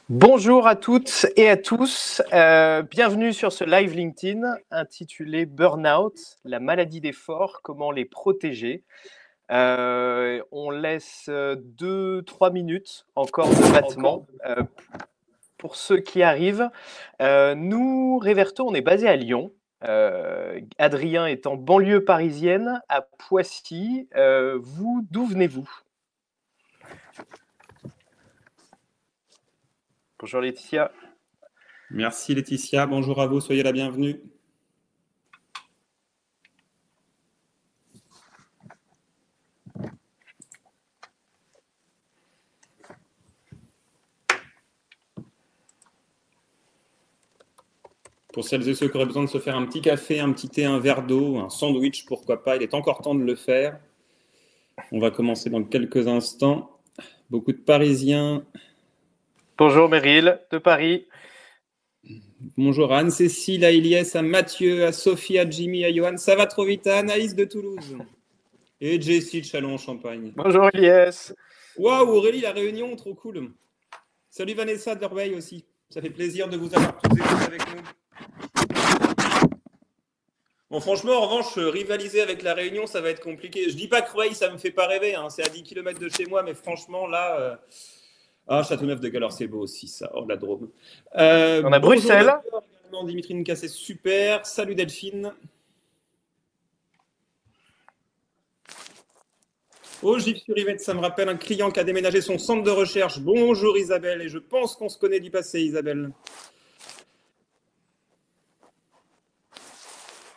Bonjour à toutes et à tous, bienvenue sur ce live LinkedIn intitulé Burnout, la maladie des forts, comment les protéger. On laisse 2-3 minutes encore de battement pour ceux qui arrivent. Nous, Reverto, on est basé à Lyon. Adrien est en banlieue parisienne, à Poissy. Vous, d'où venez-vous? Bonjour Laetitia. Merci Laetitia, bonjour à vous, soyez la bienvenue. Pour celles et ceux qui auraient besoin de se faire un petit café, un petit thé, un verre d'eau, un sandwich, pourquoi pas, il est encore temps de le faire. On va commencer dans quelques instants. Beaucoup de Parisiens. Bonjour Meryl de Paris. Bonjour à Anne-Cécile, à Ilyes, à Mathieu, à Sophie, à Jimmy, à Johan. Ça va trop vite, à Anaïs de Toulouse. Et Jessie de Châlons-en-Champagne. Bonjour Ilyes. Waouh, Aurélie, la Réunion, trop cool. Salut Vanessa de Verveil aussi. Ça fait plaisir de vous avoir tous et toutes avec nous. Bon, franchement, en revanche, rivaliser avec la Réunion, ça va être compliqué. Je dis pas que Rueil, ça me fait pas rêver, hein. C'est à 10 km de chez moi, mais franchement, là... Châteauneuf-de-Galeur, c'est beau aussi, ça. Oh, la Drôme. On a Bruxelles. Dimitri Nika, c'est super. Salut Delphine. Oh, Gilles sur Yvette, ça me rappelle un client qui a déménagé son centre de recherche. Bonjour Isabelle, et je pense qu'on se connaît du passé, Isabelle.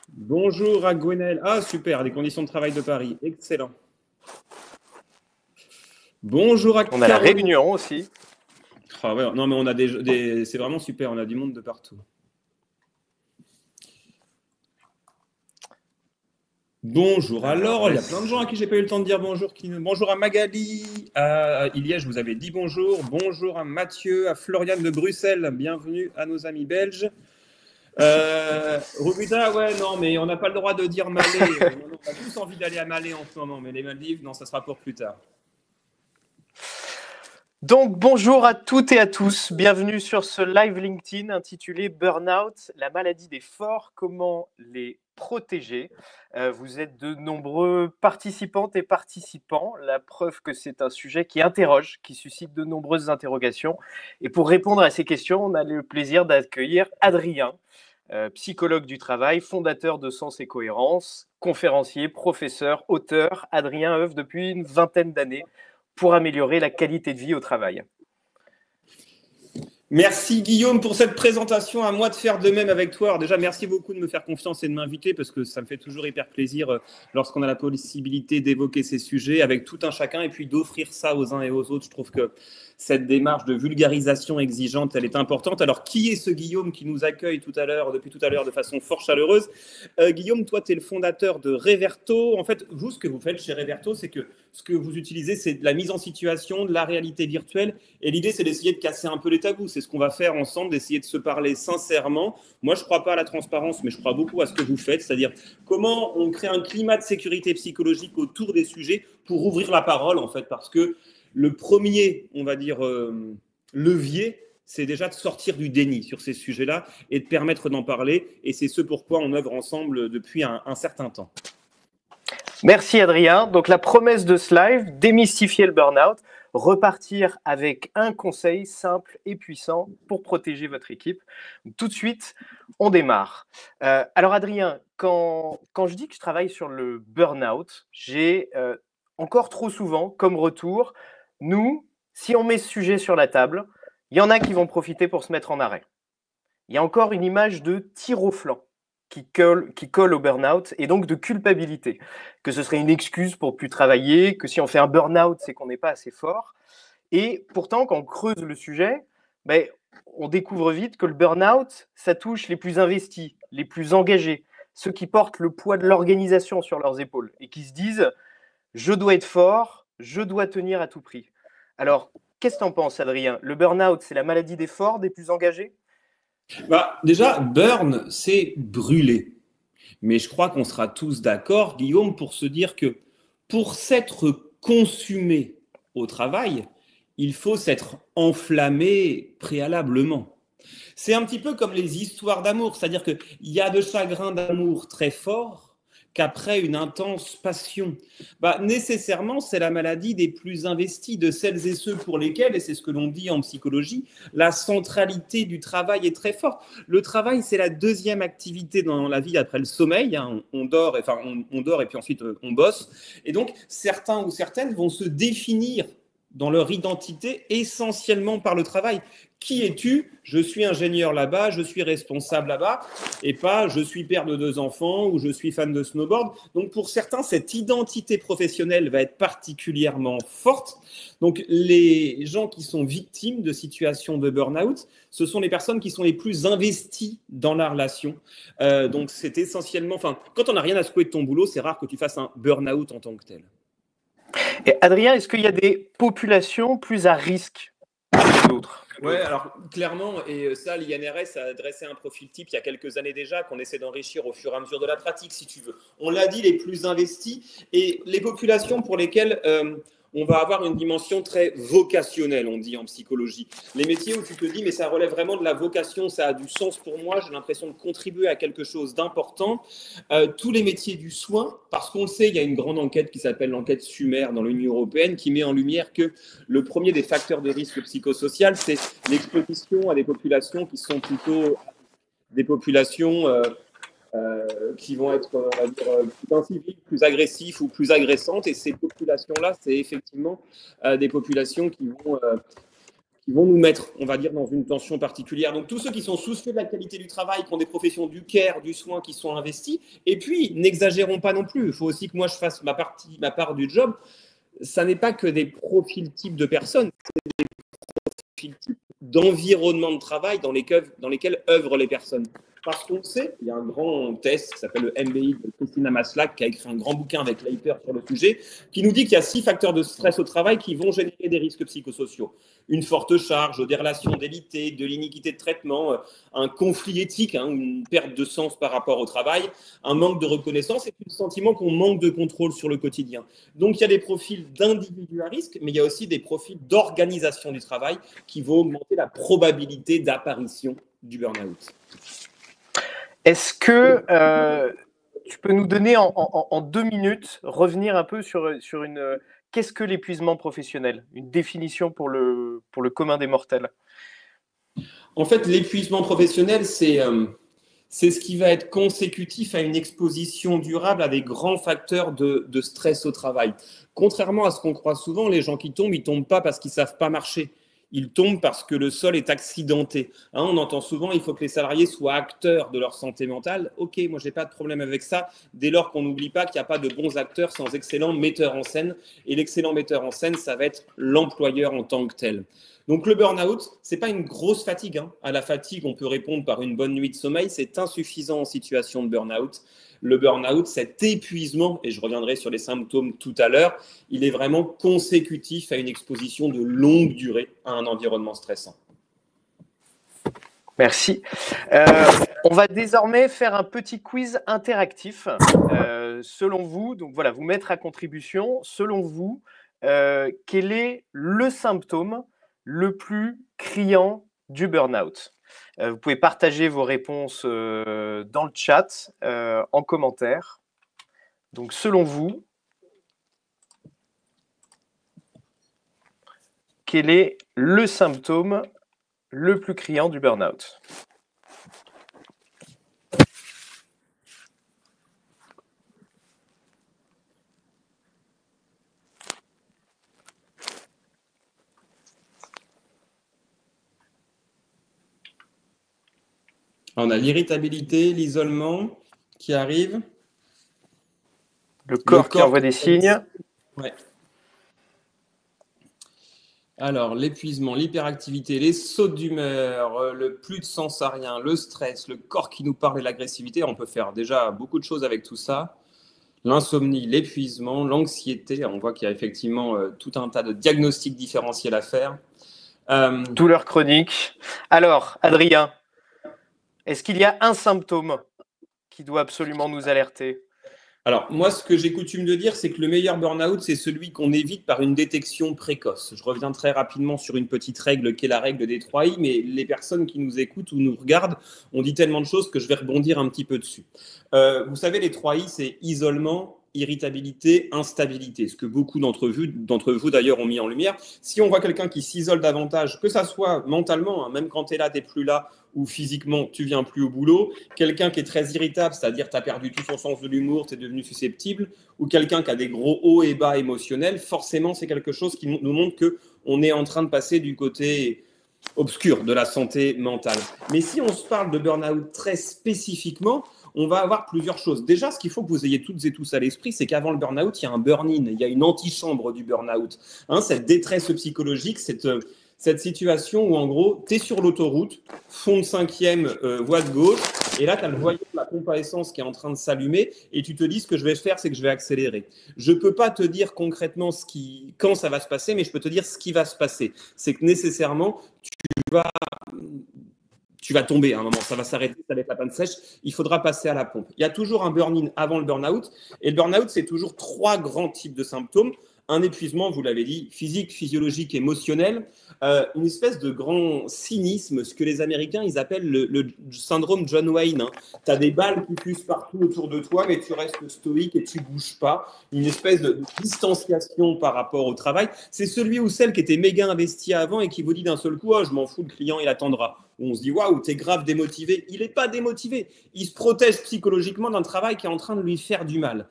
Bonjour à Gwenelle. Ah, super, les conditions de travail de Paris. Excellent. Bonjour à On a la Réunion aussi. Ah ouais, non, mais on a c'est vraiment super, on a du monde de partout. Bonjour alors, il y a plein de gens à qui j'ai pas eu le temps de dire bonjour. Bonjour à Magali, à Iliès, je vous avais dit bonjour. Bonjour à Mathieu, à Floriane de Bruxelles, bienvenue à nos amis belges. Rubita, ouais, non, mais on n'a pas le droit de dire Malais. On a tous envie d'aller à Malais en ce moment, mais les Maldives, non, ça sera pour plus tard. Donc bonjour à toutes et à tous, bienvenue sur ce live LinkedIn intitulé Burnout, la maladie des forts, comment les protéger. Vous êtes de nombreux participantes et participants, la preuve que c'est un sujet qui interroge, qui suscite de nombreuses interrogations. Et pour répondre à ces questions, on a le plaisir d'accueillir Adrien, psychologue du travail, fondateur de Sens et Cohérence, conférencier, professeur, auteur. Adrien œuvre depuis une vingtaine d'années pour améliorer la qualité de vie au travail. Merci Guillaume pour cette présentation, à moi de faire de même avec toi. Alors déjà, merci beaucoup de me faire confiance et de m'inviter parce que ça me fait toujours hyper plaisir lorsqu'on a la possibilité d'évoquer ces sujets avec tout un chacun et puis d'offrir ça aux uns et aux autres. Je trouve que cette démarche de vulgarisation exigeante, elle est importante. Alors, qui est ce Guillaume qui nous accueille depuis tout à l'heure de façon fort chaleureuse? Guillaume, toi, tu es le fondateur de Reverto. En fait, vous, ce que vous faites chez Reverto, c'est que ce que vous utilisez, c'est de la mise en situation, de la réalité virtuelle. Et l'idée, c'est d'essayer de casser un peu les tabous. C'est ce qu'on va faire ensemble, d'essayer de se parler sincèrement. Moi, je ne crois pas à la transparence, mais je crois beaucoup à ce que vous faites, c'est-à-dire comment on crée un climat de sécurité psychologique autour des sujets pour ouvrir la parole, en fait, parce que le premier, on va dire, levier, c'est déjà de sortir du déni sur ces sujets-là et de permettre d'en parler. Et c'est ce pourquoi on œuvre ensemble depuis un certain temps. Merci Adrien. Donc la promesse de ce live, démystifier le burn-out, repartir avec un conseil simple et puissant pour protéger votre équipe. Tout de suite, on démarre. Alors Adrien, quand je dis que je travaille sur le burn-out, j'ai encore trop souvent comme retour, nous, si on met ce sujet sur la table, il y en a qui vont profiter pour se mettre en arrêt. Il y a encore une image de tir au flanc qui colle au burn-out et donc de culpabilité, que ce serait une excuse pour plus travailler, que si on fait un burn-out, c'est qu'on n'est pas assez fort. Et pourtant, quand on creuse le sujet, on découvre vite que le burn-out, ça touche les plus investis, les plus engagés, ceux qui portent le poids de l'organisation sur leurs épaules et qui se disent « je dois être fort, je dois tenir à tout prix ». Alors, qu'est-ce que tu en penses, Adrien? Le burn-out, c'est la maladie des forts, des plus engagés? Déjà, burn, c'est brûler. Mais je crois qu'on sera tous d'accord, Guillaume, pour se dire que pour s'être consumé au travail, il faut s'être enflammé préalablement. C'est un petit peu comme les histoires d'amour, c'est-à-dire qu'il y a de chagrin d'amour très fort qu'après une intense passion. Nécessairement, c'est la maladie des plus investis, de celles et ceux pour lesquels, et c'est ce que l'on dit en psychologie, la centralité du travail est très forte. Le travail, c'est la deuxième activité dans la vie après le sommeil. On dort, on dort et puis ensuite on bosse. Et donc, certains ou certaines vont se définir dans leur identité essentiellement par le travail. Qui es-tu? Je suis ingénieur là-bas, je suis responsable là-bas, et pas je suis père de 2 enfants ou je suis fan de snowboard. Donc pour certains, cette identité professionnelle va être particulièrement forte. Donc les gens qui sont victimes de situations de burn-out, ce sont les personnes qui sont les plus investies dans la relation. Donc c'est essentiellement, quand on n'a rien à secouer de ton boulot, c'est rare que tu fasses un burn-out en tant que tel. Et Adrien, est-ce qu'il y a des populations plus à risque que d'autres? Oui, alors clairement, et ça, l'INRS a dressé un profil type il y a quelques années déjà, qu'on essaie d'enrichir au fur et à mesure de la pratique, si tu veux. On l'a dit, les plus investis et les populations pour lesquelles on va avoir une dimension très vocationnelle, on dit en psychologie. Les métiers où tu te dis, mais ça relève vraiment de la vocation, ça a du sens pour moi, j'ai l'impression de contribuer à quelque chose d'important. Tous les métiers du soin, parce qu'on le sait, il y a une grande enquête qui s'appelle l'enquête Sumer dans l'Union européenne qui met en lumière que le premier des facteurs de risque psychosocial, c'est l'exposition à des populations qui sont plutôt des populations qui vont être, on va dire, plus inciviques, plus agressifs ou plus agressantes. Et ces populations-là, c'est effectivement des populations qui vont nous mettre, on va dire, dans une tension particulière. Donc, tous ceux qui sont soucieux de la qualité du travail, qui ont des professions du care, du soin, qui sont investis. Et puis, n'exagérons pas non plus. Il faut aussi que moi, je fasse ma part du job. Ça n'est pas que des profils types de personnes, c'est des profils types d'environnement de travail dans lesquels œuvrent les personnes. Parce qu'on sait, il y a un grand test qui s'appelle le MBI de Christina Maslach, qui a écrit un grand bouquin avec Leiper sur le sujet, qui nous dit qu'il y a 6 facteurs de stress au travail qui vont générer des risques psychosociaux. Une forte charge, des relations délitées, de l'iniquité de traitement, un conflit éthique, une perte de sens par rapport au travail, un manque de reconnaissance et puis le sentiment qu'on manque de contrôle sur le quotidien. Donc il y a des profils d'individus à risque, mais il y a aussi des profils d'organisation du travail qui vont augmenter la probabilité d'apparition du burn-out. Est-ce que tu peux nous donner en 2 minutes, revenir un peu sur une qu'est-ce que l'épuisement professionnel? Une définition pour le commun des mortels. En fait, l'épuisement professionnel, c'est ce qui va être consécutif à une exposition durable à des grands facteurs de stress au travail. Contrairement à ce qu'on croit souvent, les gens qui tombent, ils ne tombent pas parce qu'ils ne savent pas marcher. Ils tombent parce que le sol est accidenté. On entend souvent, il faut que les salariés soient acteurs de leur santé mentale. Ok, moi, je n'ai pas de problème avec ça, dès lors qu'on n'oublie pas qu'il n'y a pas de bons acteurs sans excellents metteurs en scène. Et l'excellent metteur en scène, ça va être l'employeur en tant que tel. Donc, le burn-out, ce n'est pas une grosse fatigue. À la fatigue, on peut répondre par une bonne nuit de sommeil. C'est insuffisant en situation de burn-out. Le burn-out, cet épuisement, et je reviendrai sur les symptômes tout à l'heure, il est vraiment consécutif à une exposition de longue durée à un environnement stressant. Merci. On va désormais faire un petit quiz interactif. Selon vous, donc voilà, vous mettre à contribution, selon vous, quel est le symptôme le plus criant du burn-out? Vous pouvez partager vos réponses dans le chat, en commentaire. Donc, selon vous, quel est le symptôme le plus criant du burn-out? On a l'irritabilité, l'isolement qui arrive. Le corps qui envoie des signes. Ouais. Alors, l'épuisement, l'hyperactivité, les sautes d'humeur, le plus de sens à rien, le stress, le corps qui nous parle et l'agressivité. On peut faire déjà beaucoup de choses avec tout ça. L'insomnie, l'épuisement, l'anxiété. On voit qu'il y a effectivement tout un tas de diagnostics différentiels à faire. Douleur chronique. Alors, Adrien, est-ce qu'il y a un symptôme qui doit absolument nous alerter? Alors, moi, ce que j'ai coutume de dire, c'est que le meilleur burn-out, c'est celui qu'on évite par une détection précoce. Je reviens très rapidement sur une petite règle qui est la règle des 3 I, mais les personnes qui nous écoutent ou nous regardent ont dit tellement de choses que je vais rebondir un petit peu dessus. Vous savez, les 3 I, c'est isolement, irritabilité, instabilité, ce que beaucoup d'entre vous d'ailleurs ont mis en lumière. Si on voit quelqu'un qui s'isole davantage, que ça soit mentalement, hein, même quand tu es là, tu n'es plus là, ou physiquement, tu viens plus au boulot, quelqu'un qui est très irritable, c'est-à-dire tu as perdu tout son sens de l'humour, tu es devenu susceptible, ou quelqu'un qui a des gros hauts et bas émotionnels, forcément c'est quelque chose qui nous montre qu'on est en train de passer du côté obscur de la santé mentale. Mais si on se parle de burn-out très spécifiquement, on va avoir plusieurs choses. Déjà, ce qu'il faut que vous ayez toutes et tous à l'esprit, c'est qu'avant le burn-out, il y a un burn-in, il y a une antichambre du burn-out. Hein, cette détresse psychologique, cette situation où, en gros, tu es sur l'autoroute, fond de 5e, voie de gauche, et là, tu as le voyant de la pompe à essence qui est en train de s'allumer, et tu te dis, ce que je vais faire, c'est que je vais accélérer. Je ne peux pas te dire concrètement quand ça va se passer, mais je peux te dire ce qui va se passer. C'est que nécessairement, tu vas tomber à un moment, ça va s'arrêter, ça va être la panne sèche, il faudra passer à la pompe. Il y a toujours un burn-in avant le burn-out, et le burn-out, c'est toujours 3 grands types de symptômes. Un épuisement, vous l'avez dit, physique, physiologique, émotionnel, une espèce de grand cynisme, ce que les Américains, ils appellent le syndrome John Wayne. Hein. Tu as des balles qui fusent partout autour de toi, mais tu restes stoïque et tu bouges pas. Une espèce de distanciation par rapport au travail. C'est celui ou celle qui était méga investi avant et qui vous dit d'un seul coup, oh, je m'en fous, le client, il attendra. On se dit, waouh, t'es grave démotivé. Il n'est pas démotivé. Il se protège psychologiquement d'un travail qui est en train de lui faire du mal.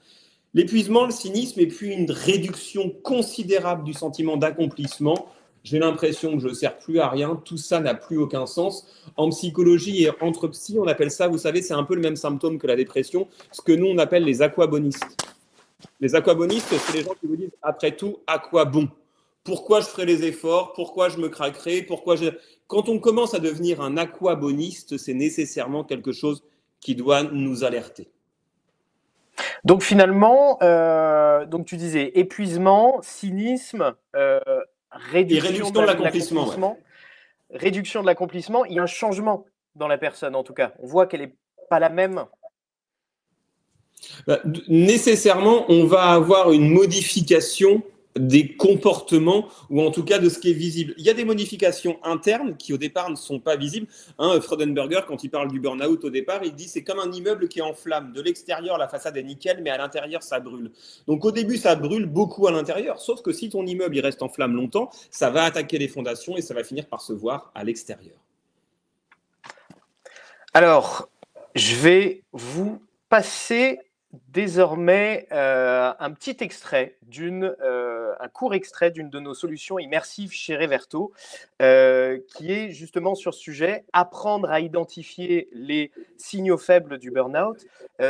L'épuisement, le cynisme et puis une réduction considérable du sentiment d'accomplissement. J'ai l'impression que je ne sers plus à rien. Tout ça n'a plus aucun sens. En psychologie et entre psy, on appelle ça, vous savez, c'est un peu le même symptôme que la dépression, ce que nous, on appelle les aquabonistes. Les aquabonistes, c'est les gens qui vous disent, après tout, à quoi bon ? Pourquoi je ferai les efforts ? Pourquoi je me craquerai ? Quand on commence à devenir un aquaboniste, c'est nécessairement quelque chose qui doit nous alerter. Donc finalement, donc tu disais épuisement, cynisme, réduction de l'accomplissement. Ouais. Réduction de l'accomplissement, il y a un changement dans la personne en tout cas. On voit qu'elle n'est pas la même. Nécessairement, on va avoir une modification des comportements ou en tout cas de ce qui est visible. Il y a des modifications internes qui au départ ne sont pas visibles. Hein, Freudenberger, quand il parle du burn-out au départ, il dit c'est comme un immeuble qui est en flammes. De l'extérieur, la façade est nickel, mais à l'intérieur, ça brûle. Donc au début, ça brûle beaucoup à l'intérieur. Sauf que si ton immeuble il reste en flammes longtemps, ça va attaquer les fondations et ça va finir par se voir à l'extérieur. Alors, je vais vous passer désormais un petit extrait, un court extrait d'une de nos solutions immersives chez Reverto, qui est justement sur ce sujet, apprendre à identifier les signaux faibles du burn-out.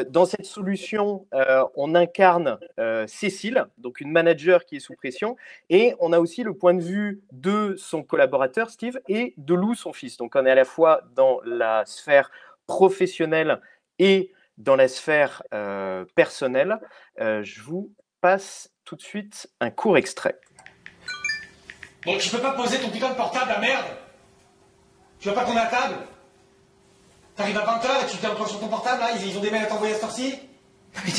Dans cette solution, on incarne Cécile, donc une manager qui est sous pression, et on a aussi le point de vue de son collaborateur Steve et de Lou, son fils. Donc on est à la fois dans la sphère professionnelle et dans la sphère personnelle. Je vous passe tout de suite un court extrait. Bon, je peux pas poser ton putain de portable, la merde. Tu veux pas qu'on est à table? T'arrives à 20h et tu t'es encore sur ton portable, là? Ils ont des mails à t'envoyer à cette heure-ci? Mais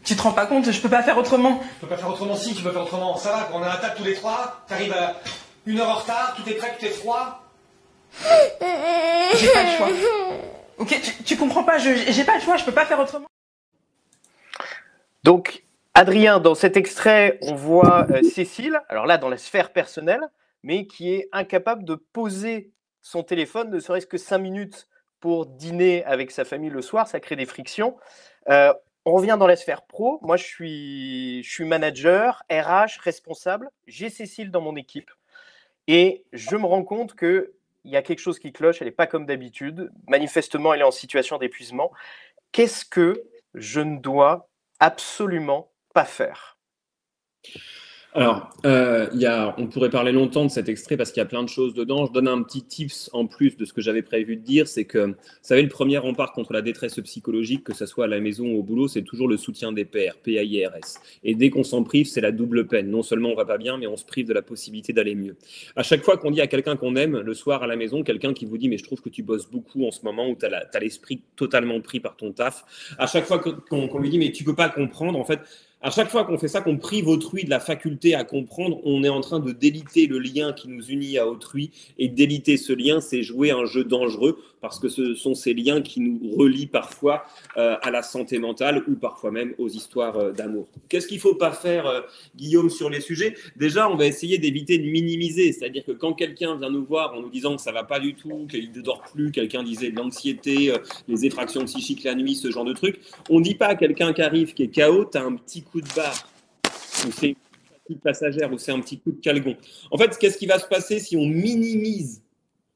tu te rends pas compte, je peux pas faire autrement. Tu peux pas faire autrement si, tu peux faire autrement. Ça va, on est à table tous les trois, t'arrives à 1 heure en retard, tout est prêt, tout est froid. J'ai pas le choix. Ok, tu comprends pas, j'ai pas le choix, je peux pas faire autrement. Donc, Adrien, dans cet extrait, on voit Cécile, alors là, dans la sphère personnelle, mais qui est incapable de poser son téléphone, ne serait-ce que 5 minutes pour dîner avec sa famille le soir, ça crée des frictions. On revient dans la sphère pro. Moi, je suis manager, RH, responsable. J'ai Cécile dans mon équipe. Et je me rends compte qu'il y a quelque chose qui cloche, elle n'est pas comme d'habitude. Manifestement, elle est en situation d'épuisement. Qu'est-ce que je ne dois absolument pas faire? Alors, on pourrait parler longtemps de cet extrait parce qu'il y a plein de choses dedans. Je donne un petit tips en plus de ce que j'avais prévu de dire, c'est que, vous savez, le premier rempart contre la détresse psychologique, que ce soit à la maison ou au boulot, c'est toujours le soutien des pairs, PAIRS. Et dès qu'on s'en prive, c'est la double peine. Non seulement on va pas bien, mais on se prive de la possibilité d'aller mieux. À chaque fois qu'on dit à quelqu'un qu'on aime, le soir à la maison, quelqu'un qui vous dit « mais je trouve que tu bosses beaucoup en ce moment » ou « t'as l'esprit totalement pris par ton taf », à chaque fois qu'on lui dit « mais tu peux pas comprendre », en fait, à chaque fois qu'on fait ça, qu'on prive autrui de la faculté à comprendre, on est en train de déliter le lien qui nous unit à autrui. Et déliter ce lien, c'est jouer un jeu dangereux parce que ce sont ces liens qui nous relient parfois à la santé mentale ou parfois même aux histoires d'amour. Qu'est-ce qu'il ne faut pas faire, Guillaume, sur les sujets? Déjà, on va essayer d'éviter de minimiser. C'est-à-dire que quand quelqu'un vient nous voir en nous disant que ça ne va pas du tout, qu'il ne dort plus, quelqu'un disait de l'anxiété, les effractions psychiques la nuit, ce genre de trucs, on ne dit pas à quelqu'un qui arrive, qui est KO, tu as un petit coup de barre, ou c'est une fatigue passagère, ou c'est un petit coup de calgon. En fait, qu'est-ce qui va se passer si on minimise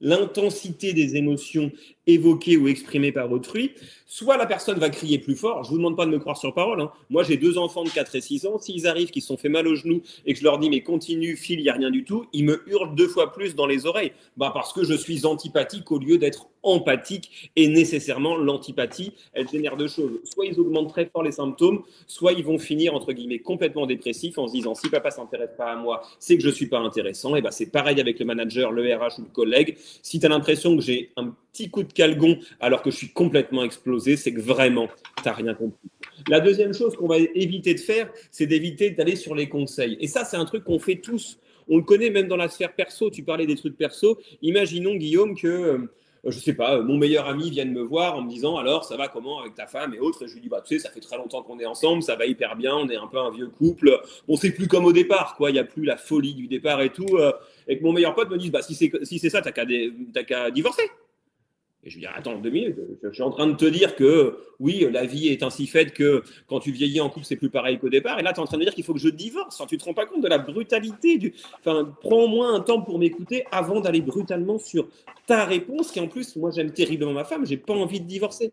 l'intensité des émotions évoquées ou exprimées par autrui? Soit la personne va crier plus fort, je ne vous demande pas de me croire sur parole, hein. Moi j'ai 2 enfants de 4 et 6 ans, s'ils arrivent, qu'ils se sont fait mal aux genoux et que je leur dis mais continue, file, il n'y a rien du tout, ils me hurlent 2 fois plus dans les oreilles, parce que je suis antipathique au lieu d'être empathique, et nécessairement l'antipathie, elle génère 2 choses, soit ils augmentent très fort les symptômes, soit ils vont finir entre guillemets complètement dépressifs en se disant si papa s'intéresse pas à moi, c'est que je suis pas intéressant. Et c'est pareil avec le manager, le RH ou le collègue. Si tu as l'impression que j'ai un petit coup de calgon alors que je suis complètement explosé, c'est que vraiment tu n'as rien compris. La deuxième chose qu'on va éviter de faire, c'est d'éviter d'aller sur les conseils. Et ça, c'est un truc qu'on fait tous. On le connaît même dans la sphère perso. Tu parlais des trucs perso. Imaginons, Guillaume, que je sais pas, mon meilleur ami vienne me voir en me disant alors ça va comment avec ta femme et autres, et je lui dis tu sais ça fait très longtemps qu'on est ensemble, ça va hyper bien, on est un peu un vieux couple, on sait plus comme au départ quoi, il y a plus la folie du départ et tout, et que mon meilleur pote me dise si c'est ça t'as qu'à divorcer. Et je lui dis, attends, 2 minutes, je suis en train de te dire que oui, la vie est ainsi faite que quand tu vieillis en couple, c'est plus pareil qu'au départ. Et là, tu es en train de me dire qu'il faut que je divorce. Enfin, tu ne te rends pas compte de la brutalité. Enfin, prends au moins un temps pour m'écouter avant d'aller brutalement sur ta réponse, qui en plus, moi, j'aime terriblement ma femme, j'ai pas envie de divorcer.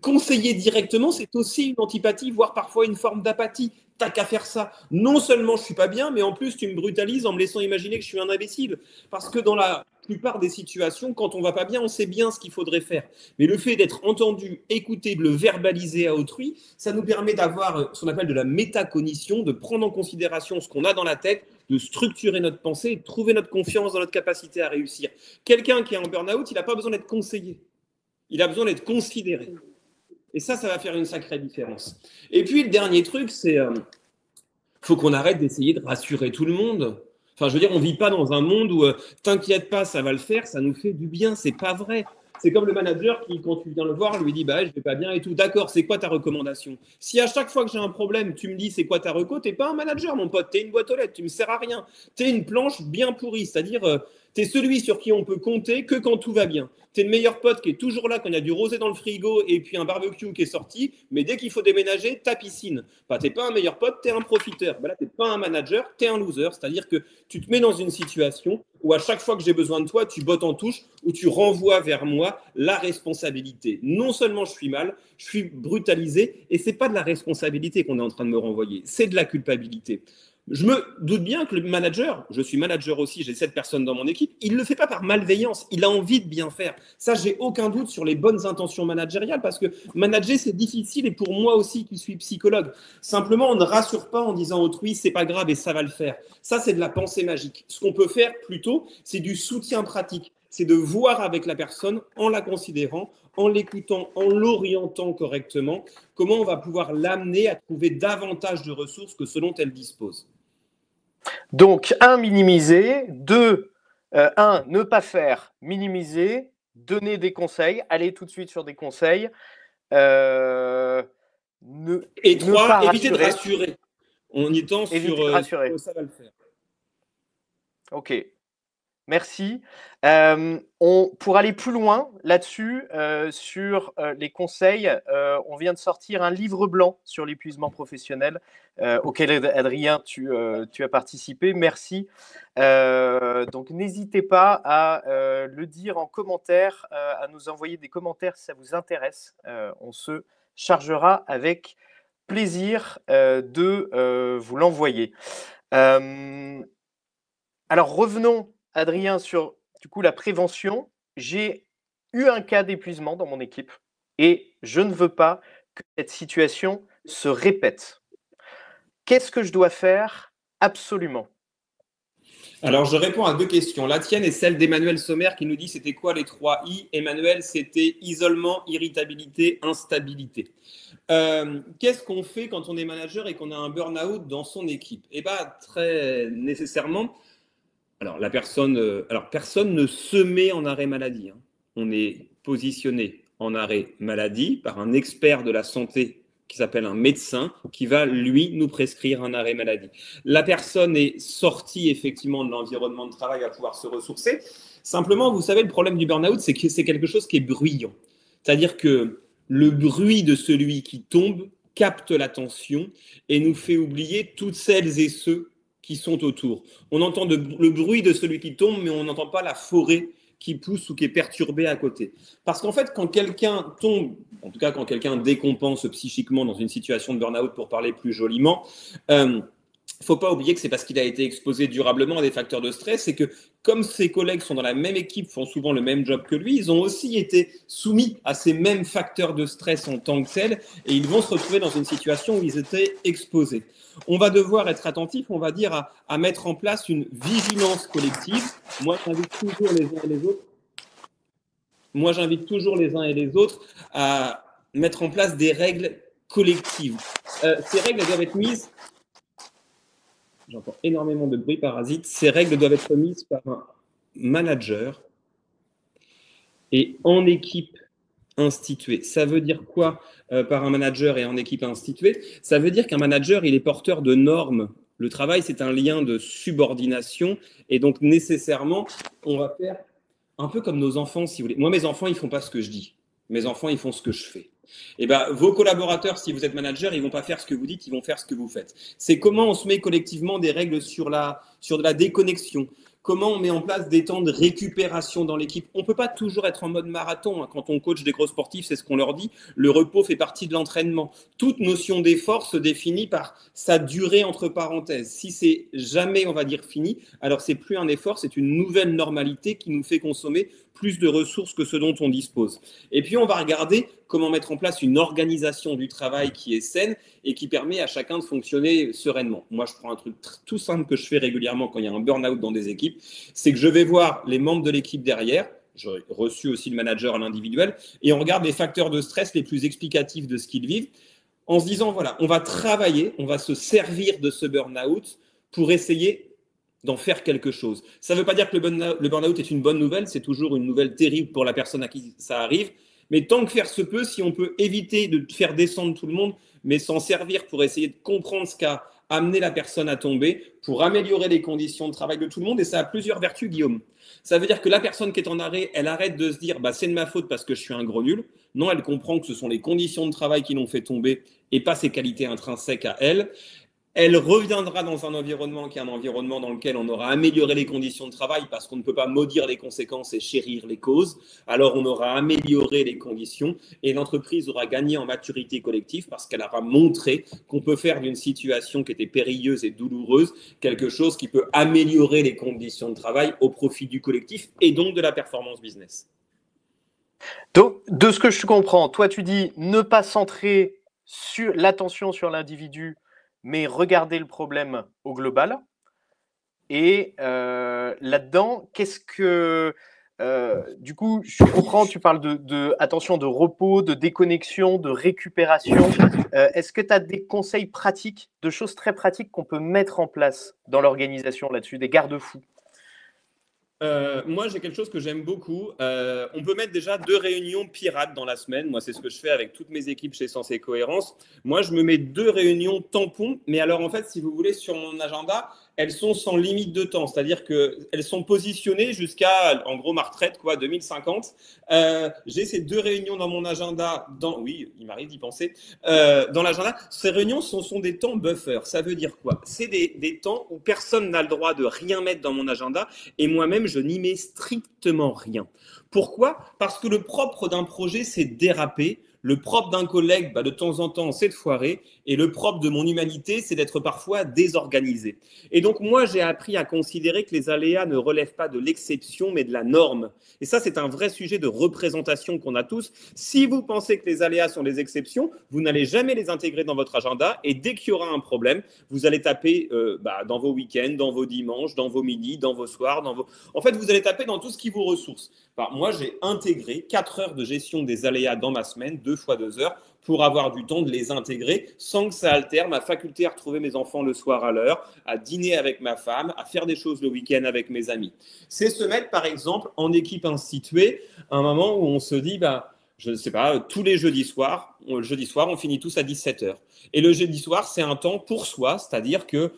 Conseiller directement, c'est aussi une antipathie, voire parfois une forme d'apathie. T'as qu'à faire ça. Non seulement je suis pas bien, mais en plus, tu me brutalises en me laissant imaginer que je suis un imbécile. Parce que dans la plupart des situations, quand on va pas bien, on sait bien ce qu'il faudrait faire. Mais le fait d'être entendu, écouté, de le verbaliser à autrui, ça nous permet d'avoir ce qu'on appelle de la métacognition, de prendre en considération ce qu'on a dans la tête, de structurer notre pensée, de trouver notre confiance dans notre capacité à réussir. Quelqu'un qui est en burn-out, il n'a pas besoin d'être conseillé. Il a besoin d'être considéré. Et ça va faire une sacrée différence. Et puis, le dernier truc, c'est faut qu'on arrête d'essayer de rassurer tout le monde. Enfin, je veux dire, on ne vit pas dans un monde où t'inquiète pas, ça va le faire, ça nous fait du bien. C'est pas vrai. C'est comme le manager qui, quand tu viens le voir, lui dit je vais pas bien et tout. D'accord, c'est quoi ta recommandation? Si à chaque fois que j'ai un problème, tu me dis c'est quoi ta reco, t'es pas un manager, mon pote, t'es une boîte aux lettres, tu me sers à rien. T'es une planche bien pourrie, c'est-à-dire t'es celui sur qui on peut compter que quand tout va bien. T'es le meilleur pote qui est toujours là quand il y a du rosé dans le frigo et puis un barbecue qui est sorti, mais dès qu'il faut déménager, ta piscine. T'es pas un meilleur pote, t'es un profiteur. Là, t'es pas un manager, t'es un loser, c'est-à-dire que tu te mets dans une situation où à chaque fois que j'ai besoin de toi, tu bottes en touche, où tu renvoies vers moi la responsabilité. Non seulement je suis mal, je suis brutalisé, et c'est pas de la responsabilité qu'on est en train de me renvoyer, c'est de la culpabilité. Je me doute bien que le manager, je suis manager aussi, j'ai 7 personnes dans mon équipe, il ne le fait pas par malveillance, il a envie de bien faire. Ça, j'ai aucun doute sur les bonnes intentions managériales, parce que manager, c'est difficile, et pour moi aussi qui suis psychologue. Simplement, on ne rassure pas en disant autrui, c'est pas grave et ça va le faire. Ça, c'est de la pensée magique. Ce qu'on peut faire plutôt, c'est du soutien pratique. C'est de voir avec la personne, en la considérant, en l'écoutant, en l'orientant correctement, comment on va pouvoir l'amener à trouver davantage de ressources que ce dont elle dispose. Donc, 1, minimiser. 2, 1, ne pas faire, minimiser. Donner des conseils, aller tout de suite sur des conseils. Et 3, éviter de rassurer. En étant sur ça va le faire. Ok. Merci. Pour aller plus loin là-dessus, sur les conseils, on vient de sortir un livre blanc sur l'épuisement professionnel auquel, Adrien, tu as participé. Merci. Donc, n'hésitez pas à le dire en commentaire, à nous envoyer des commentaires si ça vous intéresse. On se chargera avec plaisir de vous l'envoyer. Euh, alors revenons, Adrien, sur du coup la prévention. J'ai eu un cas d'épuisement dans mon équipe et je ne veux pas que cette situation se répète. Qu'est-ce que je dois faire absolument? Alors, je réponds à deux questions. La tienne est celle d'Emmanuel Sommer qui nous dit c'était quoi les 3 I. Emmanuel, c'était isolement, irritabilité, instabilité. Qu'est-ce qu'on fait quand on est manager et qu'on a un burn-out dans son équipe? Eh bien, très nécessairement, alors personne ne se met en arrêt maladie, hein. On est positionné en arrêt maladie par un expert de la santé qui s'appelle un médecin, qui va, lui, nous prescrire un arrêt maladie. La personne est sortie, effectivement, de l'environnement de travail, va pouvoir se ressourcer. Simplement, vous savez, le problème du burn-out, c'est que c'est quelque chose qui est bruyant. C'est-à-dire que le bruit de celui qui tombe capte l'attention et nous fait oublier toutes celles et ceux qui sont autour. On entend le bruit de celui qui tombe, mais on n'entend pas la forêt qui pousse ou qui est perturbée à côté. Parce qu'en fait, quand quelqu'un tombe, en tout cas quand quelqu'un décompense psychiquement dans une situation de burn-out, pour parler plus joliment, il ne faut pas oublier que c'est parce qu'il a été exposé durablement à des facteurs de stress et que comme ses collègues sont dans la même équipe, font souvent le même job que lui, ils ont aussi été soumis à ces mêmes facteurs de stress en tant que tels et ils vont se retrouver dans une situation où ils étaient exposés. On va devoir être attentif, on va dire, à mettre en place une vigilance collective. Moi, j'invite toujours les uns et les autres à mettre en place des règles collectives. Ces règles doivent être mises... J'entends énormément de bruit parasite. Ces règles doivent être mises par un manager et en équipe instituée. Ça veut dire quoi par un manager et en équipe instituée? Ça veut dire qu'un manager, il est porteur de normes. Le travail, c'est un lien de subordination et donc nécessairement, on va faire un peu comme nos enfants, si vous voulez. Moi, mes enfants, ils ne font pas ce que je dis. Mes enfants, ils font ce que je fais. Et ben, vos collaborateurs, si vous êtes manager, ils ne vont pas faire ce que vous dites, ils vont faire ce que vous faites. C'est comment on se met collectivement des règles sur de la déconnexion. Comment on met en place des temps de récupération dans l'équipe. On ne peut pas toujours être en mode marathon. Quand on coach des gros sportifs, c'est ce qu'on leur dit. Le repos fait partie de l'entraînement. Toute notion d'effort se définit par sa durée entre parenthèses. Si c'est jamais, on va dire, fini, alors c'est plus un effort, c'est une nouvelle normalité qui nous fait consommer plus de ressources que ce dont on dispose. Et puis, on va regarder comment mettre en place une organisation du travail qui est saine et qui permet à chacun de fonctionner sereinement. Moi, je prends un truc tout simple que je fais régulièrement quand il y a un burn-out dans des équipes, c'est que je vais voir les membres de l'équipe derrière, j'ai reçu aussi le manager à l'individuel, et on regarde les facteurs de stress les plus explicatifs de ce qu'ils vivent, en se disant, voilà, on va travailler, on va se servir de ce burn-out pour essayer d'en faire quelque chose. Ça ne veut pas dire que le burn-out est une bonne nouvelle, c'est toujours une nouvelle terrible pour la personne à qui ça arrive, mais tant que faire se peut, si on peut éviter de faire descendre tout le monde, mais s'en servir pour essayer de comprendre ce qu'a amené la personne à tomber, pour améliorer les conditions de travail de tout le monde, et ça a plusieurs vertus, Guillaume. Ça veut dire que la personne qui est en arrêt, elle arrête de se dire bah, « c'est de ma faute parce que je suis un gros nul ». Non, elle comprend que ce sont les conditions de travail qui l'ont fait tomber et pas ses qualités intrinsèques à elle. Elle reviendra dans un environnement qui est un environnement dans lequel on aura amélioré les conditions de travail parce qu'on ne peut pas maudire les conséquences et chérir les causes. Alors, on aura amélioré les conditions et l'entreprise aura gagné en maturité collective parce qu'elle aura montré qu'on peut faire d'une situation qui était périlleuse et douloureuse quelque chose qui peut améliorer les conditions de travail au profit du collectif et donc de la performance business. Donc, de ce que je comprends, toi, tu dis ne pas centrer sur l'attention sur l'individu, mais regarder le problème au global. Et là-dedans, qu'est-ce que... du coup, je comprends, tu parles attention, de repos, de déconnexion, de récupération. Est-ce que tu as des conseils pratiques, de choses très pratiques qu'on peut mettre en place dans l'organisation là-dessus, des garde-fous? Moi, j'ai quelque chose que j'aime beaucoup. On peut mettre déjà 2 réunions pirates dans la semaine. Moi, c'est ce que je fais avec toutes mes équipes chez Sens et Cohérence. Moi, je me mets 2 réunions tampons. Mais alors, en fait, si vous voulez, sur mon agenda, elles sont sans limite de temps. C'est-à-dire qu'elles sont positionnées jusqu'à, en gros, ma retraite, quoi, 2050. J'ai ces 2 réunions dans mon agenda. Oui, il m'arrive d'y penser. Dans l'agenda, ces réunions sont des temps buffer. Ça veut dire quoi? C'est des temps où personne n'a le droit de rien mettre dans mon agenda. Et moi-même, je n'y mets strictement rien. Pourquoi? Parce que le propre d'un projet, c'est déraper. Le propre d'un collègue, de temps en temps, c'est de foirer. Et le propre de mon humanité, c'est d'être parfois désorganisé. Et donc, moi, j'ai appris à considérer que les aléas ne relèvent pas de l'exception, mais de la norme. Et ça, c'est un vrai sujet de représentation qu'on a tous. Si vous pensez que les aléas sont des exceptions, vous n'allez jamais les intégrer dans votre agenda. Et dès qu'il y aura un problème, vous allez taper dans vos week-ends, dans vos dimanches, dans vos midis, dans vos soirs. En fait, vous allez taper dans tout ce qui vous ressource. Moi, j'ai intégré 4 heures de gestion des aléas dans ma semaine, 2 fois 2 heures, pour avoir du temps de les intégrer sans que ça altère ma faculté à retrouver mes enfants le soir à l'heure, à dîner avec ma femme, à faire des choses le week-end avec mes amis. C'est se mettre, par exemple, en équipe instituée, à un moment où on se dit, je ne sais pas, tous les jeudis soirs, on finit tous à 17 heures. Et le jeudi soir, c'est un temps pour soi, c'est-à-dire que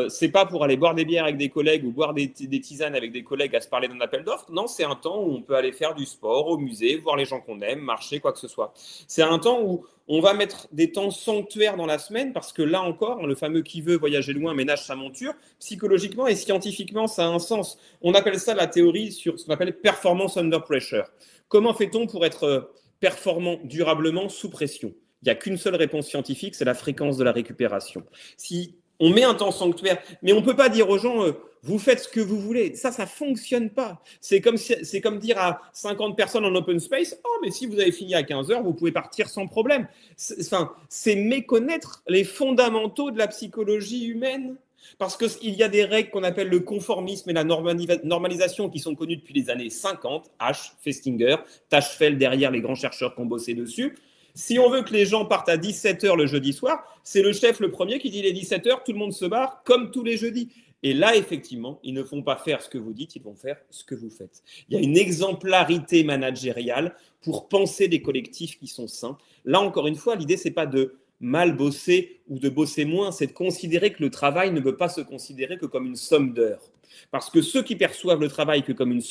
c'est pas pour aller boire des bières avec des collègues ou boire des tisanes avec des collègues à se parler d'un appel d'offres. Non, c'est un temps où on peut aller faire du sport au musée, voir les gens qu'on aime, marcher, quoi que ce soit. C'est un temps où on va mettre des temps sanctuaires dans la semaine parce que là encore, le fameux qui veut voyager loin ménage sa monture, psychologiquement et scientifiquement, ça a un sens. On appelle ça la théorie sur ce qu'on appelle performance under pressure. Comment fait-on pour être performant durablement sous pression? Il n'y a qu'une seule réponse scientifique, c'est la fréquence de la récupération. Si on met un temps sanctuaire, mais on ne peut pas dire aux gens vous faites ce que vous voulez. Ça ne fonctionne pas. C'est comme dire à 50 personnes en open space mais si vous avez fini à 15 heures, vous pouvez partir sans problème. C'est méconnaître les fondamentaux de la psychologie humaine. Parce qu'il y a des règles qu'on appelle le conformisme et la normalisation qui sont connues depuis les années 50, H. Festinger, Tachfeld derrière les grands chercheurs qui ont bossé dessus. Si on veut que les gens partent à 17 heures le jeudi soir, c'est le chef le premier qui dit les 17 heures, tout le monde se barre comme tous les jeudis. Et là, effectivement, ils ne vont pas faire ce que vous dites, ils vont faire ce que vous faites. Il y a une exemplarité managériale pour penser des collectifs qui sont sains. Là, encore une fois, l'idée, ce n'est pas de mal bosser ou de bosser moins, c'est de considérer que le travail ne peut pas se considérer que comme une somme d'heures. Parce que ceux qui perçoivent le travail que comme une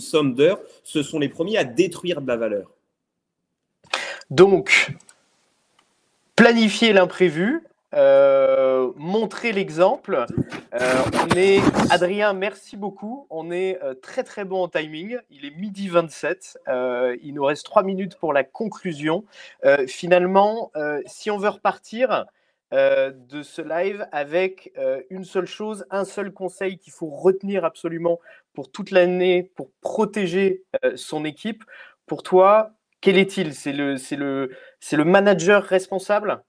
somme d'heures, ce sont les premiers à détruire de la valeur. Donc, planifier l'imprévu, montrer l'exemple. Adrien, merci beaucoup. On est très très bon en timing. Il est 12h27. Il nous reste 3 minutes pour la conclusion. Finalement, si on veut repartir de ce live avec une seule chose, un seul conseil qu'il faut retenir absolument pour toute l'année, pour protéger son équipe, pour toi, quel est-il? C'est le manager responsable?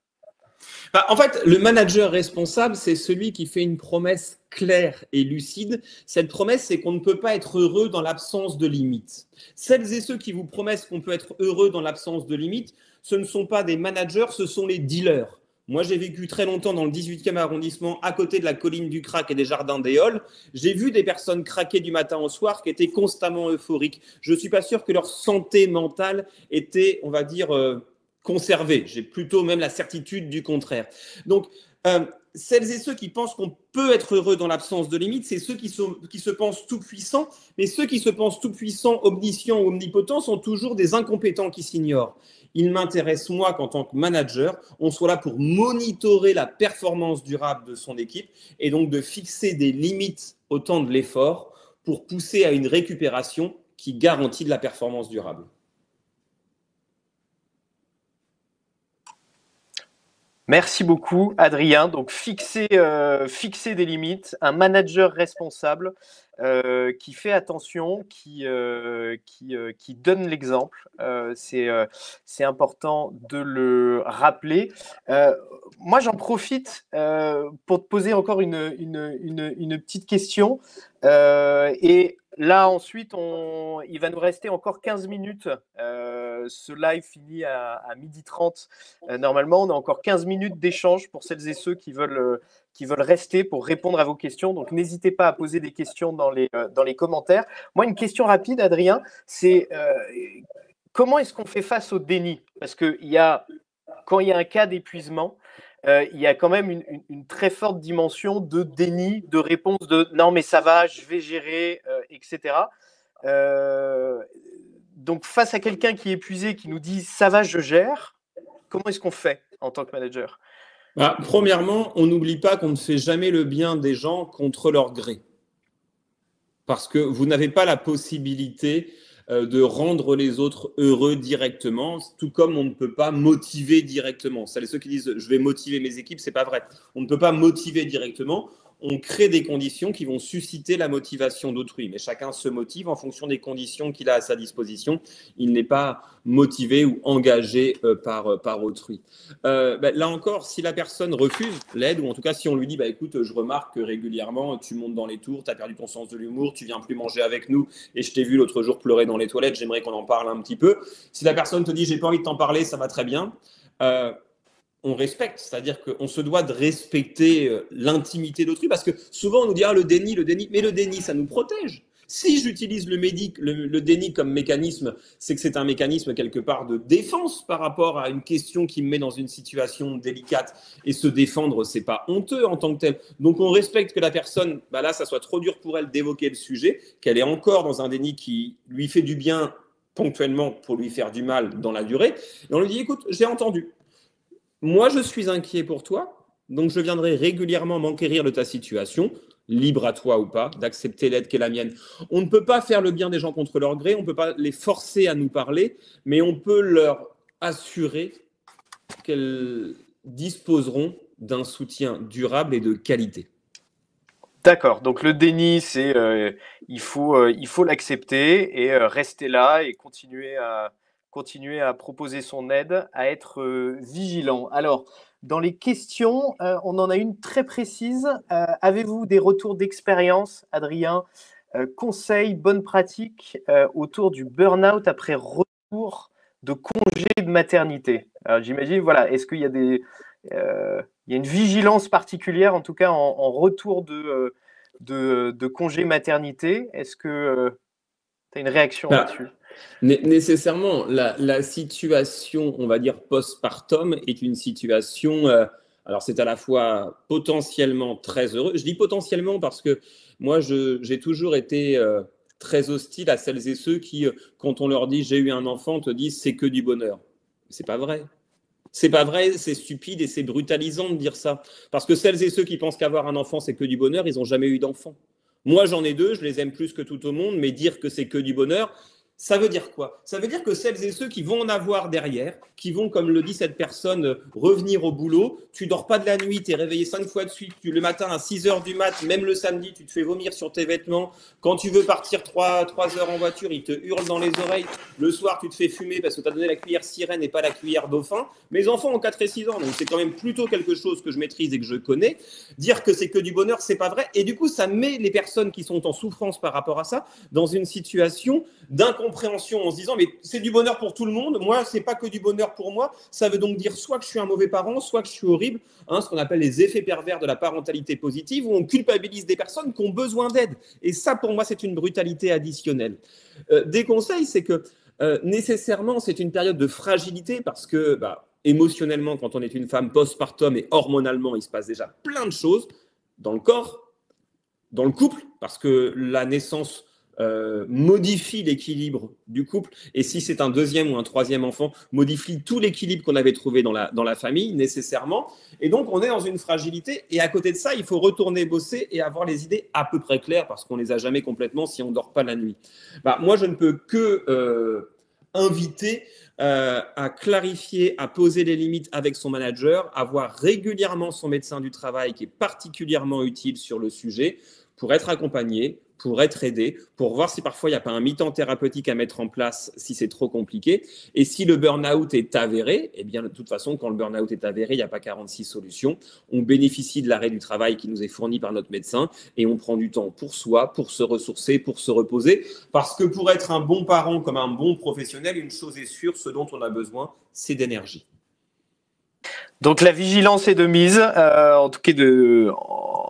En fait, le manager responsable, c'est celui qui fait une promesse claire et lucide. Cette promesse, c'est qu'on ne peut pas être heureux dans l'absence de limites. Celles et ceux qui vous promettent qu'on peut être heureux dans l'absence de limites, ce ne sont pas des managers, ce sont les dealers. Moi, j'ai vécu très longtemps dans le 18e arrondissement, à côté de la colline du Crac et des jardins des Halles. J'ai vu des personnes craquer du matin au soir qui étaient constamment euphoriques. Je ne suis pas sûr que leur santé mentale était, on va dire, conservée. J'ai plutôt même la certitude du contraire. Donc, celles et ceux qui pensent qu'on peut être heureux dans l'absence de limites, c'est ceux qui se pensent tout-puissants. Mais ceux qui se pensent tout-puissants, omniscients ou omnipotents sont toujours des incompétents qui s'ignorent. Il m'intéresse, moi, qu'en tant que manager, on soit là pour monitorer la performance durable de son équipe et donc de fixer des limites au temps de l'effort pour pousser à une récupération qui garantit de la performance durable. Merci beaucoup, Adrien. Donc, fixer des limites, un manager responsable qui fait attention, qui donne l'exemple. C'est important de le rappeler. Moi, j'en profite pour te poser encore une petite question. Et là, ensuite, il va nous rester encore 15 minutes. Ce live finit à 12h30. Normalement, on a encore 15 minutes d'échange pour celles et ceux qui veulent rester pour répondre à vos questions. Donc, n'hésitez pas à poser des questions dans les commentaires. Moi, une question rapide, Adrien, c'est comment est-ce qu'on fait face au déni? Parce que quand il y a un cas d'épuisement, il y a quand même une très forte dimension de déni, de réponse de « non, mais ça va, je vais gérer », etc. Donc, face à quelqu'un qui est épuisé, qui nous dit « ça va, je gère », comment est-ce qu'on fait en tant que manager? Premièrement, on n'oublie pas qu'on ne fait jamais le bien des gens contre leur gré. Parce que vous n'avez pas la possibilité de rendre les autres heureux directement, tout comme on ne peut pas motiver directement. Ça, ceux qui disent « je vais motiver mes équipes », c'est pas vrai. On ne peut pas motiver directement. On crée des conditions qui vont susciter la motivation d'autrui. Mais chacun se motive en fonction des conditions qu'il a à sa disposition. Il n'est pas motivé ou engagé par autrui. Là encore, si la personne refuse l'aide, ou en tout cas si on lui dit « écoute, je remarque que régulièrement tu montes dans les tours, tu as perdu ton sens de l'humour, tu viens plus manger avec nous et je t'ai vu l'autre jour pleurer dans les toilettes, j'aimerais qu'on en parle un petit peu ». Si la personne te dit « j'ai pas envie de t'en parler, ça va très bien », on respecte, c'est-à-dire qu'on se doit de respecter l'intimité d'autrui, parce que souvent on nous dit le déni, mais le déni, ça nous protège. Si j'utilise le déni comme mécanisme, c'est que c'est un mécanisme quelque part de défense par rapport à une question qui me met dans une situation délicate, et se défendre, c'est pas honteux en tant que tel. Donc on respecte que la personne, là, ça soit trop dur pour elle d'évoquer le sujet, qu'elle est encore dans un déni qui lui fait du bien ponctuellement pour lui faire du mal dans la durée, et on lui dit écoute, j'ai entendu. Moi, je suis inquiet pour toi, donc je viendrai régulièrement m'enquérir de ta situation, libre à toi ou pas, d'accepter l'aide qui est la mienne. On ne peut pas faire le bien des gens contre leur gré, on ne peut pas les forcer à nous parler, mais on peut leur assurer qu'elles disposeront d'un soutien durable et de qualité. D'accord, donc le déni, c'est il faut l'accepter et rester là et continuer à proposer son aide, à être vigilant. Alors, dans les questions, on en a une très précise. Avez-vous des retours d'expérience, Adrien, conseils, bonnes pratiques autour du burn-out après retour de congé de maternité? Alors, j'imagine, voilà, est-ce qu'il y a il y a une vigilance particulière, en tout cas en retour de congé maternité? Est-ce que tu as une réaction là-dessus? Nécessairement, la situation, on va dire, postpartum est une situation, alors c'est à la fois potentiellement très heureux. Je dis potentiellement parce que moi, j'ai toujours été très hostile à celles et ceux qui, quand on leur dit « j'ai eu un enfant », te disent « c'est que du bonheur ». C'est pas vrai. C'est pas vrai, c'est stupide et c'est brutalisant de dire ça. Parce que celles et ceux qui pensent qu'avoir un enfant, c'est que du bonheur, ils n'ont jamais eu d'enfant. Moi, j'en ai deux, je les aime plus que tout au monde, mais dire que c'est que du bonheur, ça veut dire quoi? Ça veut dire que celles et ceux qui vont en avoir derrière, qui vont, comme le dit cette personne, revenir au boulot, tu dors pas de la nuit, tu es réveillé 5 fois de suite, le matin à 6 heures du mat, même le samedi, tu te fais vomir sur tes vêtements. Quand tu veux partir 3 heures en voiture, ils te hurlent dans les oreilles. Le soir, tu te fais fumer parce que tu as donné la cuillère sirène et pas la cuillère dauphin. Mes enfants ont 4 et 6 ans, donc c'est quand même plutôt quelque chose que je maîtrise et que je connais. Dire que c'est que du bonheur, c'est pas vrai. Et du coup, ça met les personnes qui sont en souffrance par rapport à ça dans une situation d'incompréhension en se disant mais c'est du bonheur pour tout le monde, moi c'est pas que du bonheur pour moi. Ça veut donc dire soit que je suis un mauvais parent, soit que je suis horrible, ce qu'on appelle les effets pervers de la parentalité positive, où on culpabilise des personnes qui ont besoin d'aide. Et ça pour moi c'est une brutalité additionnelle. Des conseils, c'est que nécessairement c'est une période de fragilité parce que émotionnellement quand on est une femme postpartum et hormonalement il se passe déjà plein de choses dans le corps, dans le couple, parce que la naissance modifie l'équilibre du couple, et si c'est un deuxième ou un troisième enfant, modifie tout l'équilibre qu'on avait trouvé dans la famille nécessairement, et donc on est dans une fragilité, et à côté de ça il faut retourner bosser et avoir les idées à peu près claires parce qu'on les a jamais complètement si on dort pas la nuit. Moi je ne peux que inviter à clarifier, à poser les limites avec son manager, à voir régulièrement son médecin du travail qui est particulièrement utile sur le sujet pour être accompagné, pour être aidé, pour voir si parfois il n'y a pas un mi-temps thérapeutique à mettre en place si c'est trop compliqué. Et si le burn-out est avéré, eh bien de toute façon, quand le burn-out est avéré, il n'y a pas 46 solutions. On bénéficie de l'arrêt du travail qui nous est fourni par notre médecin et on prend du temps pour soi, pour se ressourcer, pour se reposer. Parce que pour être un bon parent comme un bon professionnel, une chose est sûre, ce dont on a besoin, c'est d'énergie. Donc la vigilance est de mise, en tout cas